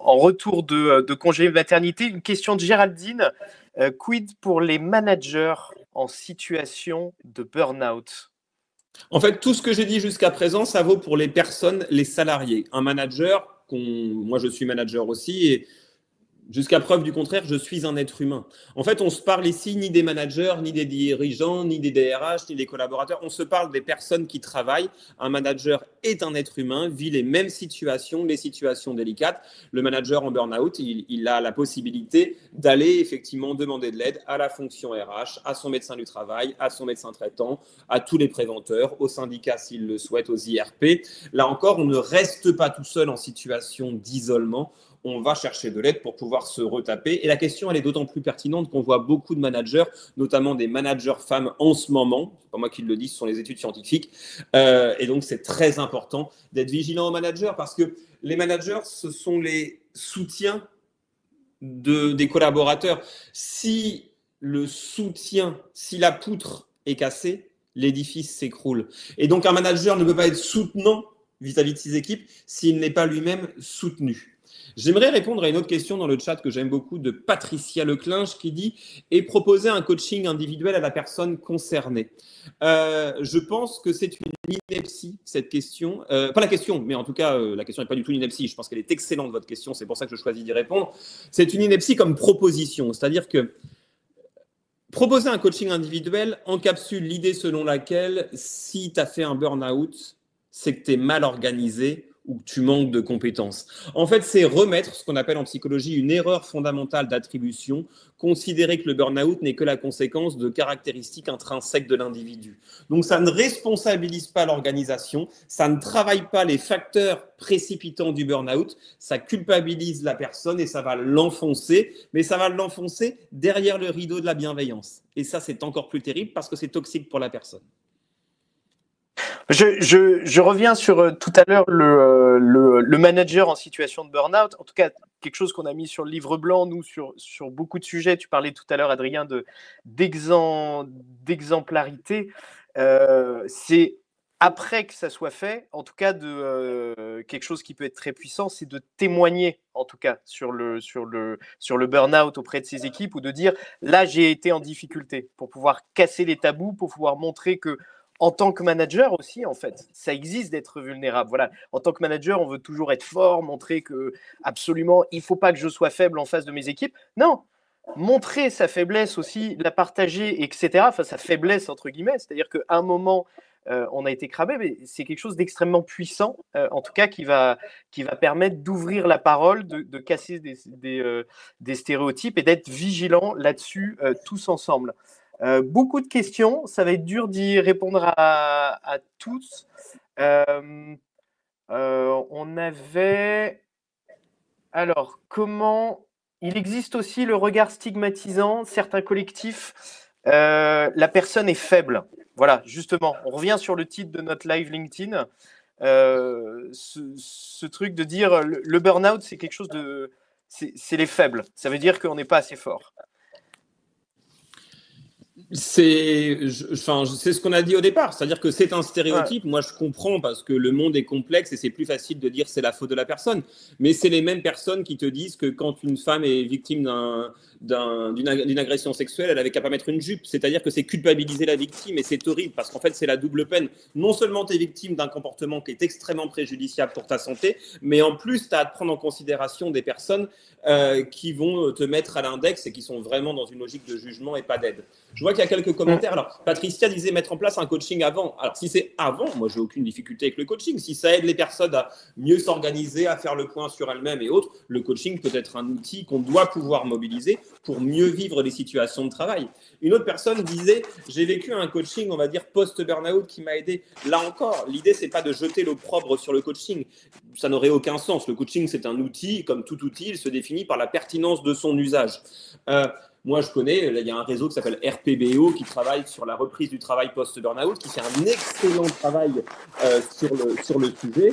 en retour de congé maternité. Une question de Géraldine. Quid pour les managers en situation de burn-out? En fait, tout ce que j'ai dit jusqu'à présent, ça vaut pour les personnes, les salariés. Un manager, moi je suis manager aussi, et Jusqu'à preuve du contraire, je suis un être humain. En fait, on se parle ici ni des managers, ni des dirigeants, ni des DRH, ni des collaborateurs. On se parle des personnes qui travaillent. Un manager est un être humain, vit les mêmes situations, les situations délicates. Le manager en burn-out, il a la possibilité d'aller effectivement demander de l'aide à la fonction RH, à son médecin du travail, à son médecin traitant, à tous les préventeurs, aux syndicats s'il le souhaite, aux IRP. Là encore, on ne reste pas tout seul en situation d'isolement. On va chercher de l'aide pour pouvoir se retaper. Et la question, elle est d'autant plus pertinente qu'on voit beaucoup de managers, notamment des managers femmes en ce moment. Ce n'est pas moi qui le dis, ce sont les études scientifiques. Et donc, c'est très important d'être vigilant aux managers parce que les managers, ce sont les soutiens des collaborateurs. Si le soutien, si la poutre est cassée, l'édifice s'écroule. Et donc, un manager ne peut pas être soutenant vis-à-vis de ses équipes s'il n'est pas lui-même soutenu. J'aimerais répondre à une autre question dans le chat que j'aime beaucoup de Patricia Leclinge qui dit « Et proposer un coaching individuel à la personne concernée ». Je pense que c'est une ineptie, cette question. Pas la question, mais en tout cas, la question n'est pas du tout une ineptie. Je pense qu'elle est excellente, votre question. C'est pour ça que je choisis d'y répondre. C'est une ineptie comme proposition. C'est-à-dire que proposer un coaching individuel encapsule l'idée selon laquelle si tu as fait un burn-out, c'est que tu es mal organisé ou que tu manques de compétences. En fait, c'est remettre ce qu'on appelle en psychologie une erreur fondamentale d'attribution, considérer que le burn-out n'est que la conséquence de caractéristiques intrinsèques de l'individu. Donc, ça ne responsabilise pas l'organisation, ça ne travaille pas les facteurs précipitants du burn-out, ça culpabilise la personne et ça va l'enfoncer, mais ça va l'enfoncer derrière le rideau de la bienveillance. Et ça, c'est encore plus terrible parce que c'est toxique pour la personne. Je reviens sur tout à l'heure le manager en situation de burn-out. En tout cas, quelque chose qu'on a mis sur le livre blanc, nous, sur beaucoup de sujets. Tu parlais tout à l'heure, Adrien, d'exemplarité. C'est après que ça soit fait, en tout cas, quelque chose qui peut être très puissant, c'est de témoigner, en tout cas, sur le burn-out auprès de ses équipes ou de dire, là, j'ai été en difficulté, pour pouvoir casser les tabous, pour pouvoir montrer que en tant que manager aussi, en fait, ça existe d'être vulnérable. Voilà. En tant que manager, on veut toujours être fort, montrer que absolument, il ne faut pas que je sois faible en face de mes équipes. Non, montrer sa faiblesse aussi, la partager, etc. Enfin, sa faiblesse, entre guillemets. C'est-à-dire qu'à un moment, on a été cramé, mais c'est quelque chose d'extrêmement puissant, en tout cas, qui va permettre d'ouvrir la parole, de casser des stéréotypes et d'être vigilant là-dessus tous ensemble. Beaucoup de questions, ça va être dur d'y répondre à tous. On avait... Alors, comment... Il existe aussi le regard stigmatisant, certains collectifs, la personne est faible. Voilà, justement, on revient sur le titre de notre live LinkedIn. Ce truc de dire le burn-out, c'est quelque chose de... C'est les faibles, ça veut dire qu'on n'est pas assez fort. C'est ce qu'on a dit au départ, c'est-à-dire que c'est un stéréotype. Ouais. Moi, je comprends parce que le monde est complexe et c'est plus facile de dire c'est la faute de la personne. Mais c'est les mêmes personnes qui te disent que quand une femme est victime d'une agression sexuelle, elle avait qu'à pas mettre une jupe. C'est-à-dire que c'est culpabiliser la victime et c'est horrible parce qu'en fait, c'est la double peine. Non seulement tu es victime d'un comportement qui est extrêmement préjudiciable pour ta santé, mais en plus, tu as à te prendre en considération des personnes qui vont te mettre à l'index et qui sont vraiment dans une logique de jugement et pas d'aide. Je vois qu'il y a quelques commentaires. Alors, Patricia disait mettre en place un coaching avant. Alors, si c'est avant, moi, j'ai aucune difficulté avec le coaching. Si ça aide les personnes à mieux s'organiser, à faire le point sur elles-mêmes et autres, le coaching peut être un outil qu'on doit pouvoir mobiliser pour mieux vivre les situations de travail. Une autre personne disait, j'ai vécu un coaching, on va dire, post-burnout qui m'a aidé. Là encore, l'idée, c'est pas de jeter l'opprobre sur le coaching. Ça n'aurait aucun sens. Le coaching, c'est un outil. Comme tout outil, il se définit par la pertinence de son usage. Moi, je connais, il y a un réseau qui s'appelle RPBO qui travaille sur la reprise du travail post-burnout, qui fait un excellent travail sur le sujet.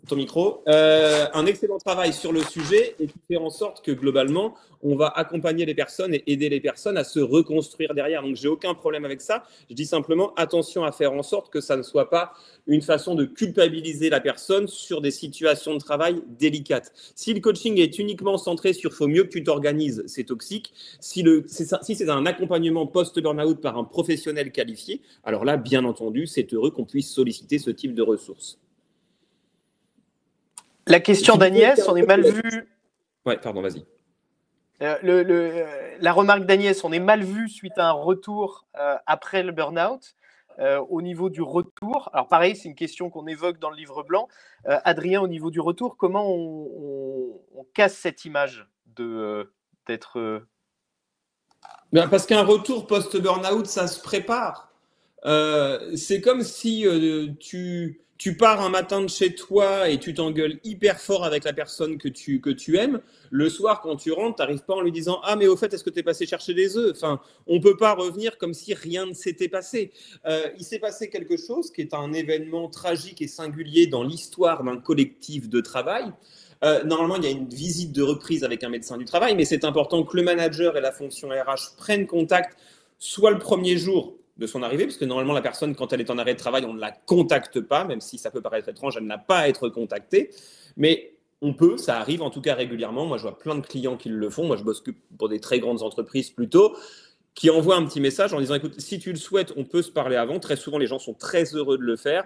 Ton micro. Un excellent travail sur le sujet et qui fait en sorte que globalement, on va accompagner les personnes et aider les personnes à se reconstruire derrière. Donc, j'ai aucun problème avec ça. Je dis simplement attention à faire en sorte que ça ne soit pas une façon de culpabiliser la personne sur des situations de travail délicates. Si le coaching est uniquement centré sur « faut mieux que tu t'organises », c'est toxique. Si c'est un accompagnement post-burnout par un professionnel qualifié, alors là, bien entendu, c'est heureux qu'on puisse solliciter ce type de ressources. La question d'Agnès, on est mal vu. Ouais, pardon, vas-y. La remarque d'Agnès, on est mal vu suite à un retour après le burn-out. Au niveau du retour, alors pareil, c'est une question qu'on évoque dans le livre blanc. Adrien, au niveau du retour, comment on casse cette image d'être... Ben, parce qu'un retour post-burnout, ça se prépare. C'est comme si tu pars un matin de chez toi et tu t'engueules hyper fort avec la personne que tu aimes. Le soir, quand tu rentres, tu n'arrives pas en lui disant « Ah, mais au fait, est-ce que tu es passé chercher des œufs ?» Enfin, on ne peut pas revenir comme si rien ne s'était passé. Il s'est passé quelque chose qui est un événement tragique et singulier dans l'histoire d'un collectif de travail. Normalement, il y a une visite de reprise avec un médecin du travail, mais c'est important que le manager et la fonction RH prennent contact soit le premier jour de son arrivée, parce que normalement, la personne, quand elle est en arrêt de travail, on ne la contacte pas, même si ça peut paraître étrange, elle n'a pas à être contactée. Mais on peut, ça arrive en tout cas régulièrement. Moi, je vois plein de clients qui le font. Moi, je bosse que pour des très grandes entreprises plutôt, qui envoient un petit message en disant, écoute, si tu le souhaites, on peut se parler avant. Très souvent, les gens sont très heureux de le faire.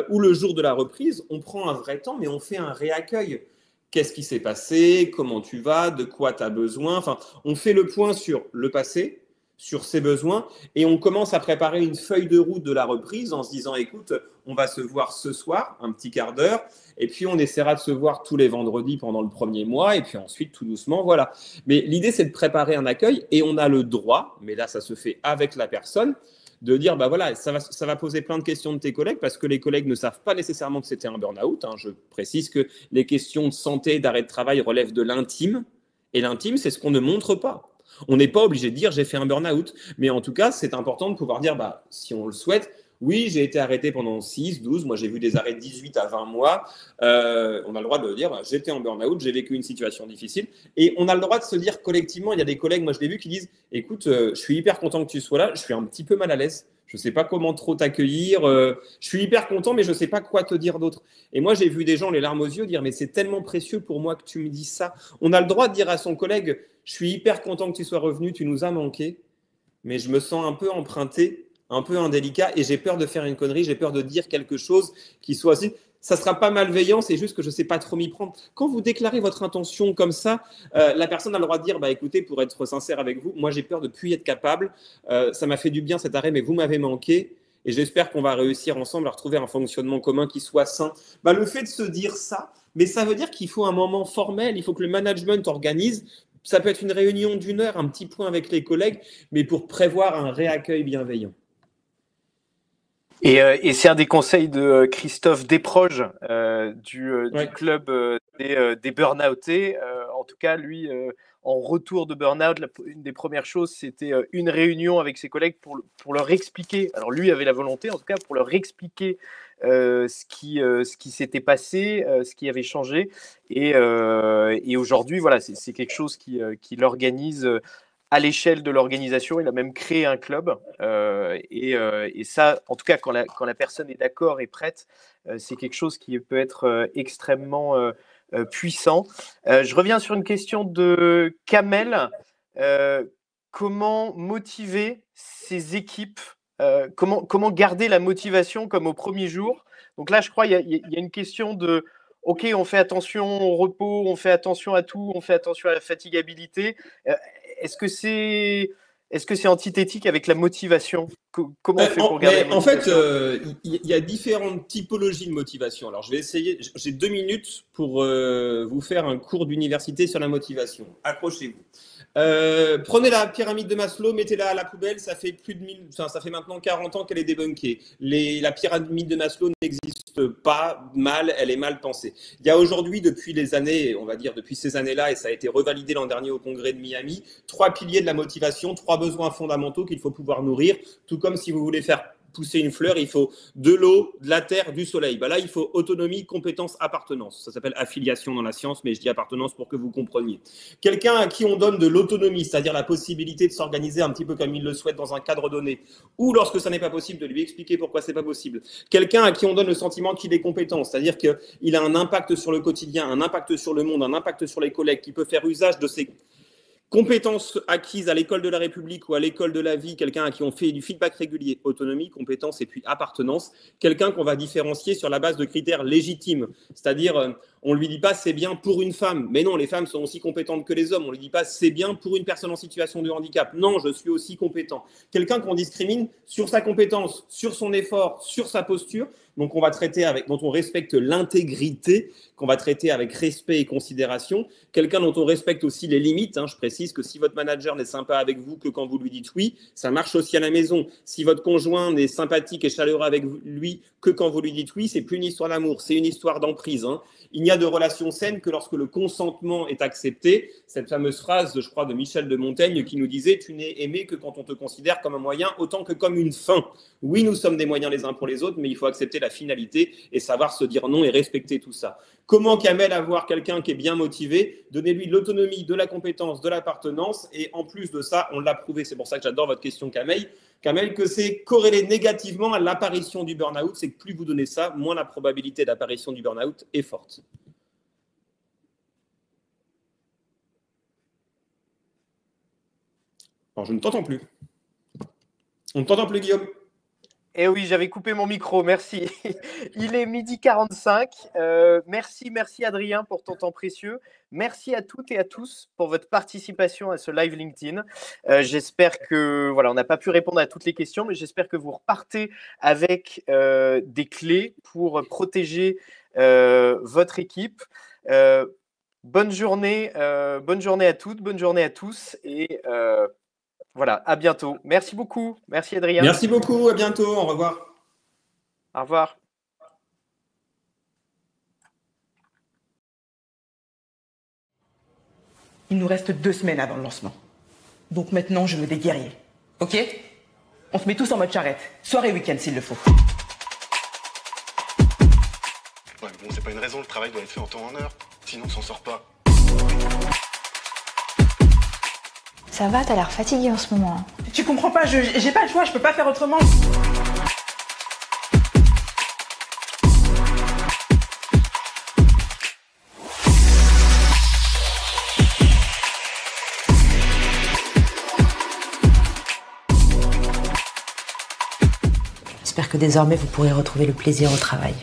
Ou le jour de la reprise, on prend un vrai temps, mais on fait un réaccueil. Qu'est-ce qui s'est passé? Comment tu vas? De quoi tu as besoin? Enfin, on fait le point sur le passé, sur ses besoins, et on commence à préparer une feuille de route de la reprise en se disant, écoute, on va se voir ce soir, un petit quart d'heure, et puis on essaiera de se voir tous les vendredis pendant le premier mois, et puis ensuite, tout doucement, voilà. Mais l'idée, c'est de préparer un accueil, et on a le droit, mais là, ça se fait avec la personne, de dire, bah voilà, ça va poser plein de questions de tes collègues parce que les collègues ne savent pas nécessairement que c'était un burn-out. Hein. Je précise que les questions de santé, d'arrêt de travail relèvent de l'intime. Et l'intime, c'est ce qu'on ne montre pas. On n'est pas obligé de dire j'ai fait un burn-out. Mais en tout cas, c'est important de pouvoir dire, bah, si on le souhaite, oui, j'ai été arrêté pendant 6, 12. Moi, j'ai vu des arrêts de 18 à 20 mois. On a le droit de dire, bah, j'étais en burn-out, j'ai vécu une situation difficile. Et on a le droit de se dire collectivement, il y a des collègues, moi je l'ai vu, qui disent, écoute, je suis hyper content que tu sois là, je suis un petit peu mal à l'aise. Je ne sais pas comment trop t'accueillir. Je suis hyper content, mais je ne sais pas quoi te dire d'autre. Et moi, j'ai vu des gens, les larmes aux yeux, dire, mais c'est tellement précieux pour moi que tu me dises ça. On a le droit de dire à son collègue, je suis hyper content que tu sois revenu, tu nous as manqué, mais je me sens un peu emprunté, un peu indélicat, et j'ai peur de faire une connerie, j'ai peur de dire quelque chose qui soit aussi… Ça ne sera pas malveillant, c'est juste que je ne sais pas trop m'y prendre. Quand vous déclarez votre intention comme ça, la personne a le droit de dire, bah, écoutez, pour être sincère avec vous, moi j'ai peur de ne plus y être capable, ça m'a fait du bien cet arrêt, mais vous m'avez manqué, et j'espère qu'on va réussir ensemble à retrouver un fonctionnement commun qui soit sain. Bah, le fait de se dire ça, mais ça veut dire qu'il faut un moment formel, il faut que le management organise. Ça peut être une réunion d'1 heure, un petit point avec les collègues, mais pour prévoir un réaccueil bienveillant. Et c'est un des conseils de Christophe Desproges du club des burn-outés. En tout cas, lui, en retour de burn-out, une des premières choses, c'était une réunion avec ses collègues pour leur expliquer. Alors lui avait la volonté, en tout cas, pour leur expliquer ce qui s'était passé, ce qui avait changé. Et aujourd'hui, voilà, c'est quelque chose qui l'organise à l'échelle de l'organisation. Il a même créé un club. Et ça, en tout cas, quand la personne est d'accord et prête, c'est quelque chose qui peut être extrêmement puissant. Je reviens sur une question de Kamel. Comment motiver ces équipes? Comment garder la motivation comme au premier jour? Donc là, je crois qu'il y a une question de OK, on fait attention au repos, on fait attention à tout, on fait attention à la fatigabilité. Est-ce que c'est antithétique avec la motivation? Comment on fait pour garder la motivation? En fait, il y a différentes typologies de motivation. Alors, je vais essayer. J'ai 2 minutes pour vous faire un cours d'université sur la motivation. Accrochez-vous. Prenez la pyramide de Maslow, mettez-la à la poubelle. Ça fait ça fait maintenant 40 ans qu'elle est débunkée. La pyramide de Maslow n'existe pas, elle est mal pensée. Il y a aujourd'hui, depuis les années, on va dire depuis ces années-là, et ça a été revalidé l'an dernier au congrès de Miami, 3 piliers de la motivation, 3 besoins fondamentaux qu'il faut pouvoir nourrir, tout comme si vous voulez faire pousser une fleur, il faut de l'eau, de la terre, du soleil. Là, il faut autonomie, compétence, appartenance. Ça s'appelle affiliation dans la science, mais je dis appartenance pour que vous compreniez. Quelqu'un à qui on donne de l'autonomie, c'est-à-dire la possibilité de s'organiser un petit peu comme il le souhaite dans un cadre donné, ou lorsque ça n'est pas possible, de lui expliquer pourquoi c'est pas possible. Quelqu'un à qui on donne le sentiment qu'il est compétent, c'est-à-dire qu'il a un impact sur le quotidien, un impact sur le monde, un impact sur les collègues, qui peut faire usage de ses compétences acquises à l'école de la République ou à l'école de la vie, quelqu'un à qui on fait du feedback régulier, autonomie, compétence et puis appartenance, quelqu'un qu'on va différencier sur la base de critères légitimes, c'est-à-dire On ne lui dit pas c'est bien pour une femme. Mais non, les femmes sont aussi compétentes que les hommes. On ne lui dit pas c'est bien pour une personne en situation de handicap. Non, je suis aussi compétent. Quelqu'un qu'on discrimine sur sa compétence, sur son effort, sur sa posture, donc on va traiter avec, dont on respecte l'intégrité, qu'on va traiter avec respect et considération. Quelqu'un dont on respecte aussi les limites. Je précise que si votre manager n'est sympa avec vous que quand vous lui dites oui, ça marche aussi à la maison. Si votre conjoint n'est sympathique et chaleureux avec lui que quand vous lui dites oui, c'est plus une histoire d'amour, c'est une histoire d'emprise. Il n'y a de relation saine que lorsque le consentement est accepté. Cette fameuse phrase, je crois, de Michel de Montaigne qui nous disait « Tu n'es aimé que quand on te considère comme un moyen autant que comme une fin ». Oui, nous sommes des moyens les uns pour les autres, mais il faut accepter la finalité et savoir se dire non et respecter tout ça. Comment Kamel avoir quelqu'un qui est bien motivé? Donnez-lui de l'autonomie, de la compétence, de l'appartenance. Et en plus de ça, on l'a prouvé. C'est pour ça que j'adore votre question, Kamel, que c'est corrélé négativement à l'apparition du burn-out. C'est que plus vous donnez ça, moins la probabilité d'apparition du burn-out est forte. Alors, je ne t'entends plus. On ne t'entend plus, Guillaume. Eh oui, j'avais coupé mon micro, merci. Il est 12h45. Merci Adrien pour ton temps précieux. Merci à toutes et à tous pour votre participation à ce live LinkedIn. J'espère que, voilà, on n'a pas pu répondre à toutes les questions, mais j'espère que vous repartez avec des clés pour protéger votre équipe. Bonne journée à toutes, bonne journée à tous et voilà, à bientôt. Merci beaucoup. Merci Adrien. Merci beaucoup, à bientôt, au revoir. Au revoir. Il nous reste 2 semaines avant le lancement. Donc maintenant, je veux des guerriers. Ok? On se met tous en mode charrette. Soir et week-end s'il le faut. Ouais, mais bon, c'est pas une raison, le travail doit être fait en temps et en heure. Sinon, on s'en sort pas. Ça va, t'as l'air fatigué en ce moment. Tu comprends pas, j'ai pas le choix, je peux pas faire autrement. J'espère que désormais vous pourrez retrouver le plaisir au travail.